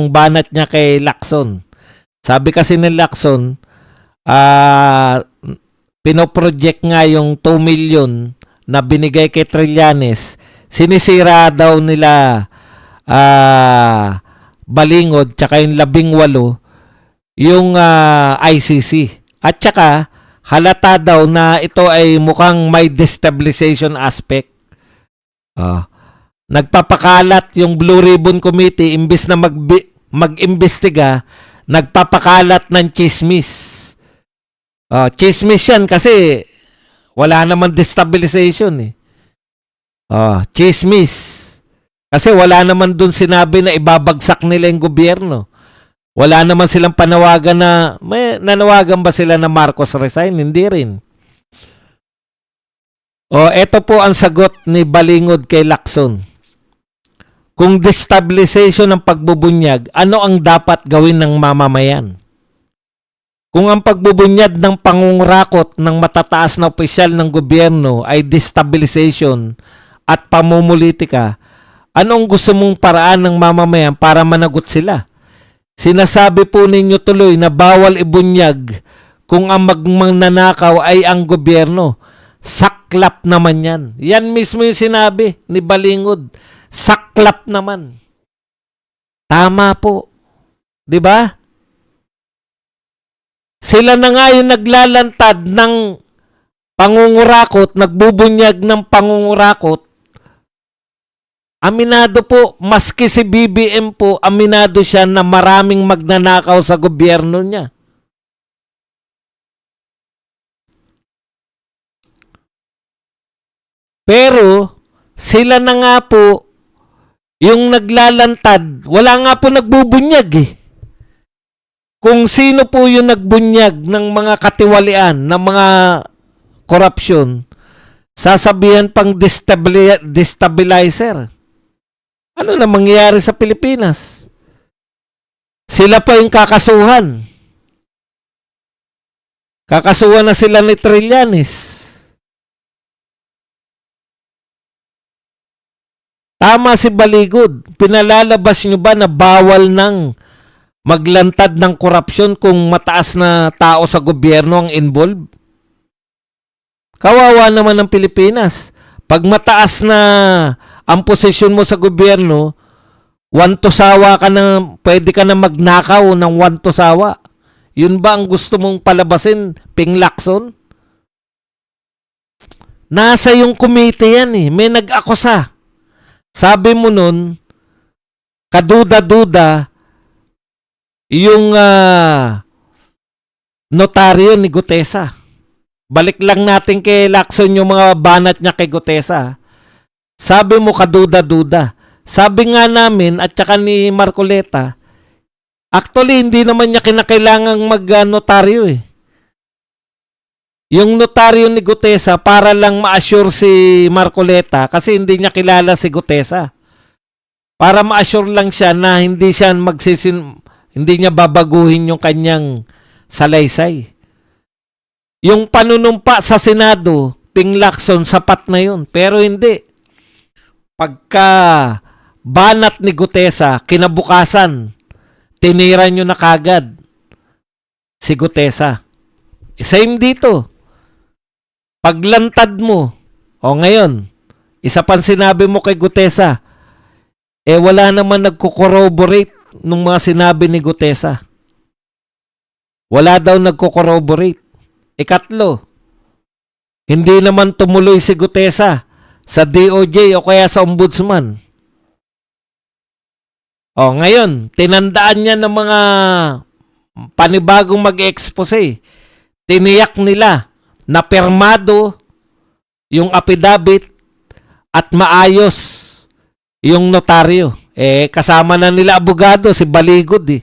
banat niya kay Lacson. Sabi kasi ni Lacson, ah, pinoproject nga yung 2 million na binigay kay Trillanes, sinisira daw nila Balingod tsaka yung 18 yung ICC. At tsaka halata daw na ito ay mukhang may destabilization aspect. Nagpapakalat yung Blue Ribbon Committee, imbis na mag-imbestiga, nagpapakalat ng chismis. Chismis yan kasi wala naman destabilization eh. Chismis. Kasi wala naman dun sinabi na ibabagsak nila yung gobyerno. Wala naman silang panawagan na, may nanawagan ba sila na Marcos resign? Hindi rin. Ito po ang sagot ni Balingod kay Lacson. Kung destabilization ng pagbubunyag, ano ang dapat gawin ng mamamayan? Kung ang pagbubunyag ng pangungurakot ng matataas na opisyal ng gobyerno ay destabilization at pamumulitika, anong gusto mong paraan ng mamamayan para managot sila? Sinasabi po ninyo tuloy na bawal ibunyag kung ang magnanakaw ay ang gobyerno. Saklap naman yan. Yan mismo yung sinabi ni Balingod. Saklap naman. Tama po. 'Di ba? Sila na nga yung naglalantad ng pangungurakot, nagbubunyag ng pangungurakot. Aminado po, maski si BBM po, aminado siya na maraming magnanakaw sa gobyerno niya. Pero, sila na nga po, yung naglalantad, wala nga po nagbubunyag eh. Kung sino po yung nagbunyag ng mga katiwalian, ng mga korupsyon, sasabihan pang destabilizer. Ano na mangyayari sa Pilipinas? Sila pa yung kakasuhan. Kakasuhan na sila ni Trillanes. Tama si Balingod. Pinalalabas nyo ba na bawal nang maglantad ng korupsyon kung mataas na tao sa gobyerno ang involved? Kawawa naman ng Pilipinas. Pag mataas na ang posisyon mo sa gobyerno, wantosawa ka na, pwede ka na magnakaw ng wantosawa. Yun ba ang gusto mong palabasin, Ping Lacson? Nasa yung komite yan eh. May nag-akusa. Sabi mo nun, kaduda-duda, yung notaryo ni Gutesa. Balik lang natin kay Lacson yung mga banat niya kay Gutesa. Sabi mo kaduda-duda. Sabi nga namin at saka ni Marcoleta, actually hindi naman niya kinakailangang mag-notaryo eh. Yung notaryo ni Gutesa para lang ma-assure si Marcoleta kasi hindi niya kilala si Gutesa. Para ma-assure lang siya na hindi niya babaguhin yung kanyang salaysay. Yung panunumpa sa Senado, Ping Lacson, sapat na yun. Pero hindi. Pagka banat ni Gutesa, kinabukasan, tinira nyo na kagad si Gutesa. Same dito. Paglantad mo, ngayon, isa pang sinabi mo kay Gutesa, wala naman nagko-corroborate nung mga sinabi ni Gutesa. Wala daw nagko-corroborate. Ikatlo, hindi naman tumuloy si Gutesa sa DOJ o kaya sa Ombudsman. Ngayon, tinandaan niya ng mga panibagong mag-expose. Tiniyak nila na permado yung affidavit at maayos yung notaryo. Kasama na nila abogado, si Balingod eh.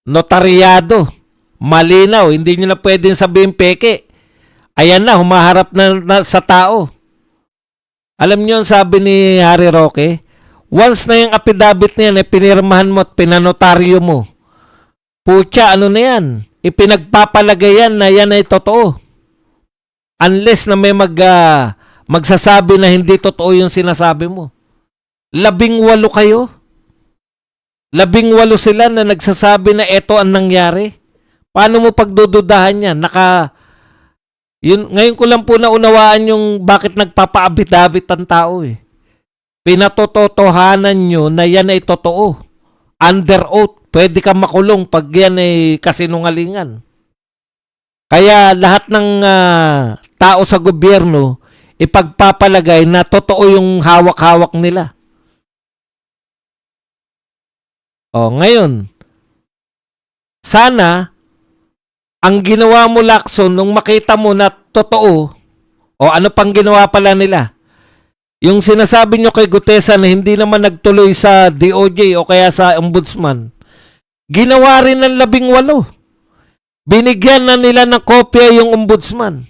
Notaryado. Malinaw, hindi nyo na pwedeng sabihin peke. Ayan na, humaharap na sa tao. Alam nyo ang sabi ni Harry Roque? Once na yung affidavit na yan, pinirmahan mo at pinanotaryo mo, putya, ano na yan? Ipinagpapalagay yan na yan ay totoo. Unless na may magsasabi na hindi totoo yung sinasabi mo. 18 kayo. 18 sila na nagsasabi na eto ang nangyari. Paano mo pagdududahan yan? Ngayon ko lang po naunawaan yung bakit nagpapaabit-abit ang tao eh. Pinatototohanan nyo na yan ay totoo. Under oath, pwede kang makulong pag yan ay kasinungalingan. Kaya lahat ng tao sa gobyerno, ipagpapalagay na totoo yung hawak-hawak nila. O, ngayon, sana, ang ginawa mo, Lacson, nung makita mo na totoo, o ano pang ginawa pala nila? Yung sinasabi nyo kay Gutesa na hindi naman nagtuloy sa DOJ o kaya sa ombudsman, ginawa rin ng 18. Binigyan na nila ng kopya yung ombudsman.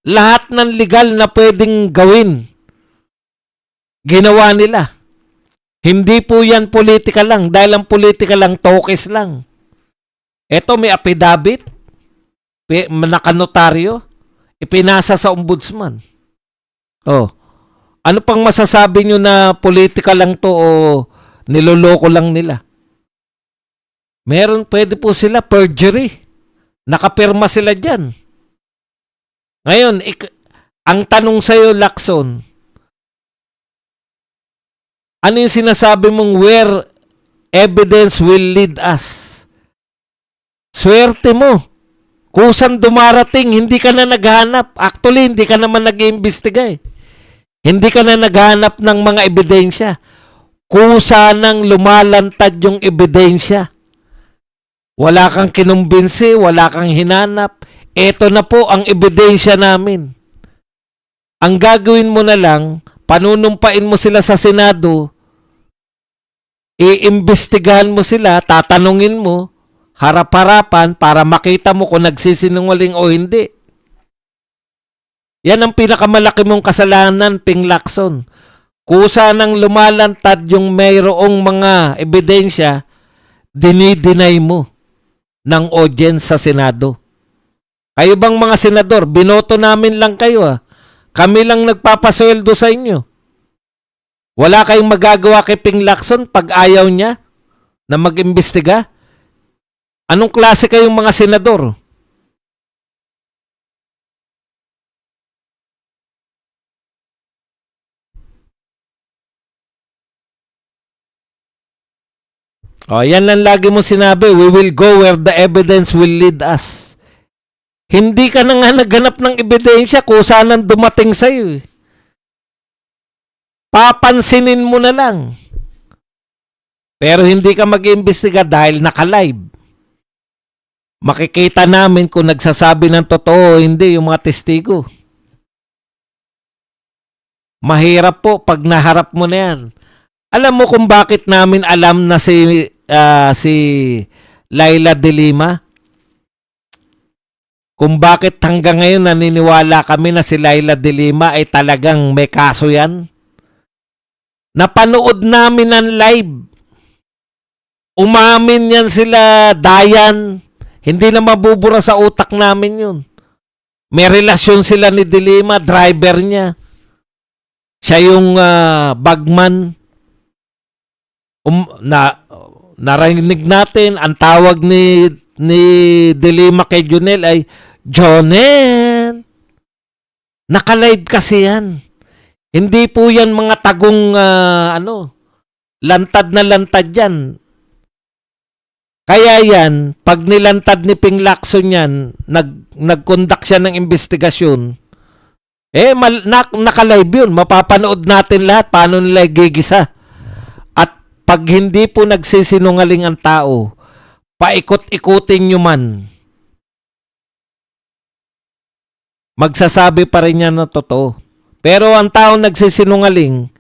Lahat ng legal na pwedeng gawin, ginawa nila. Hindi po yan politika lang. Dahil ang politika lang, tokes lang. Eto may affidavit, nakanotaryo, ipinasa sa ombudsman. Oh, ano pang masasabi nyo na politika lang to o niloloko lang nila? Pwede po sila perjury. Nakapirma sila dyan. Ngayon, ang tanong sa'yo, Lacson, ano yung sinasabi mong where evidence will lead us? Swerte mo. Kusang dumarating, hindi ka na naghanap. Actually, hindi ka naman nag-iimbestiga eh. Hindi ka na naghanap ng mga ebidensya. Kusa nang lumalantad yung ebidensya. Wala kang kinumbinsi, wala kang hinanap. Ito na po ang ebidensya namin. Ang gagawin mo na lang, panunumpain mo sila sa Senado, iimbestigahan mo sila, tatanungin mo, harap-harapan para makita mo kung nagsisinungaling o hindi. Yan ang pinakamalaki mong kasalanan, Ping Lacson. Kusa nang lumalantad yung mayroong mga ebidensya, dinideny mo ng audience sa Senado. Kayo bang mga senador, binoto namin lang kayo ah. Kami lang nagpapasweldo sa inyo. Wala kayong magagawa kay Ping Lacson pag ayaw niya na mag-imbestiga? Anong klase kayong mga senador? O, yan lang lagi mo sinabi, we will go where the evidence will lead us. Hindi ka na nga naghanap ng ebidensya kung saan dumating sa'yo eh. Papansinin mo na lang. Pero hindi ka mag-iimbestiga dahil naka-live. Makikita namin kung nagsasabi ng totoo o hindi yung mga testigo. Mahirap po pag naharap mo na yan. Alam mo kung bakit namin alam na si Laila de Lima? Kung bakit hanggang ngayon naniniwala kami na si Laila de Lima ay talagang may kaso yan? Napanood namin ng live. Umamin yan sila Dayan. Hindi na mabubura sa utak namin yun. May relasyon sila ni de Lima, driver niya. Siya yung bagman. Narinig natin, ang tawag ni de Lima kay Jonel ay Jonel. Naka-live kasi yan. Hindi po yan mga tagong lantad na lantad yan. Kaya yan, pag nilantad ni Ping Lacson yan, nag-conduct siya ng investigasyon, naka-live yun. Mapapanood natin lahat paano nila gigisa. At pag hindi po nagsisinungaling ang tao, paikot-ikutin nyo man, magsasabi pa rin yan na totoo. Pero ang tao nagsisinungaling,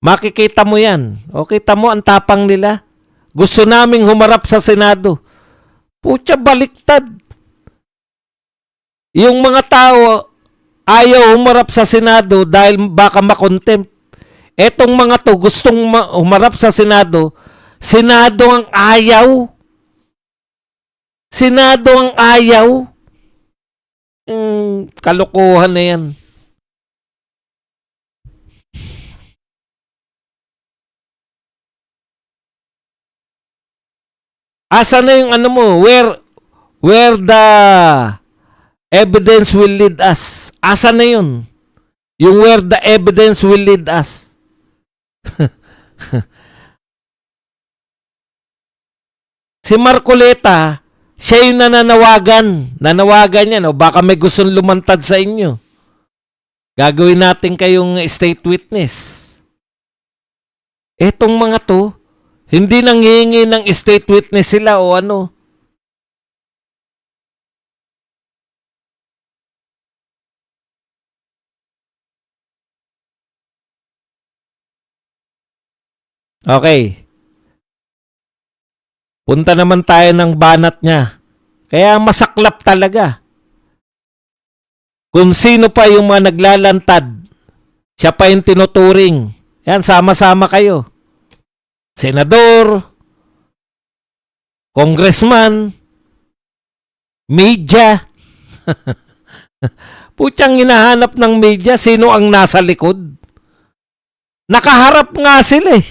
makikita mo yan. O kita mo ang tapang nila. Gusto naming humarap sa Senado. Putya, baliktad. Yung mga tao ayaw humarap sa Senado dahil baka makontempt. Etong mga to gustong humarap sa Senado. Senado ang ayaw. Senado ang ayaw. Kalokohan na yan. Asa na yung ano mo? Where the evidence will lead us? Asa na yun? Yung where the evidence will lead us. Si Marcoleta, siya yung nananawagan. Nanawagan yan. O baka may gustong lumantad sa inyo. Gagawin natin kayong state witness. Etong mga to, hindi nanghihingi ng state witness sila o ano. Okay. Punta naman tayo ng banat niya. Kaya masaklap talaga. Kung sino pa yung mga naglalantad, siya pa yung tinuturing. Yan, sama-sama kayo. Senador, congressman, media. Putyang hinahanap ng media, sino ang nasa likod? Nakaharap nga sila eh.